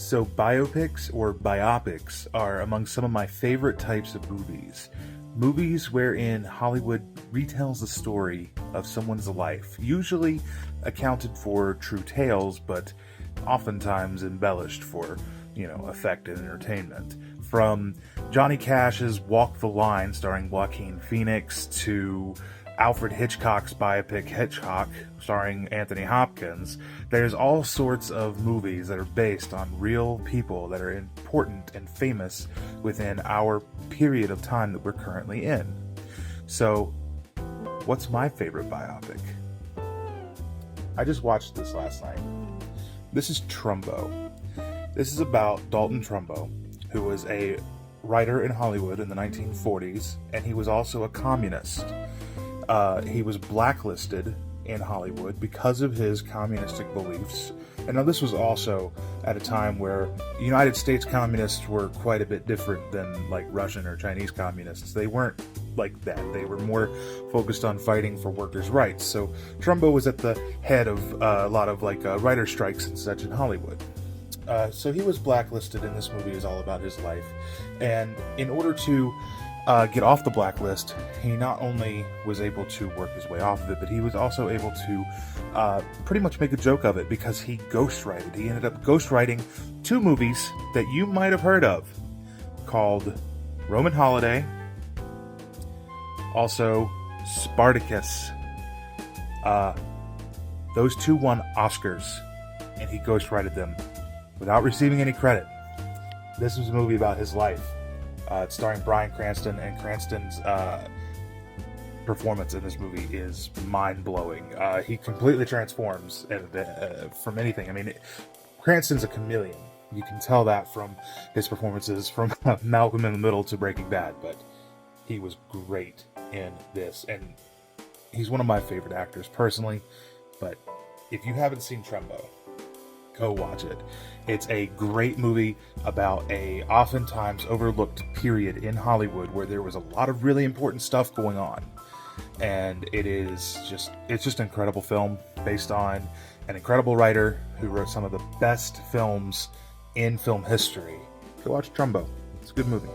So biopics or biopics are among some of my favorite types of movies. Movies wherein Hollywood retells the story of someone's life, usually accounted for true tales, but oftentimes embellished for, effect and entertainment. From Johnny Cash's Walk the Line starring Joaquin Phoenix to Alfred Hitchcock's biopic Hitchcock, starring Anthony Hopkins, there's all sorts of movies that are based on real people that are important and famous within our period of time that we're currently in. So, what's my favorite biopic? I just watched this last night. This is Trumbo. This is about Dalton Trumbo, who was a writer in Hollywood in the 1940s, and he was also a communist. He was blacklisted in Hollywood because of his communistic beliefs. And now this was also at a time where United States communists were quite a bit different than like Russian or Chinese communists. They weren't like that. They were more focused on fighting for workers' rights. So Trumbo was at the head of a lot of writer strikes and such in Hollywood. So he was blacklisted, and this movie is all about his life. And in order to get off the blacklist, he not only was able to work his way off of it, but he was also able to pretty much make a joke of it because he ghostwrited. He ended up ghostwriting two movies that you might have heard of called Roman Holiday, also Spartacus. Those two won Oscars, and he ghostwrited them without receiving any credit. This was a movie about his life. It's starring Bryan Cranston, and Cranston's performance in this movie is mind-blowing. He completely transforms from anything. I mean, Cranston's a chameleon. You can tell that from his performances from Malcolm in the Middle to Breaking Bad, but he was great in this, and he's one of my favorite actors personally. But if you haven't seen Trumbo, go watch it. It's a great movie about a oftentimes overlooked period in Hollywood where there was a lot of really important stuff going on. And it's just an incredible film based on an incredible writer who wrote some of the best films in film history. Go watch Trumbo. It's a good movie.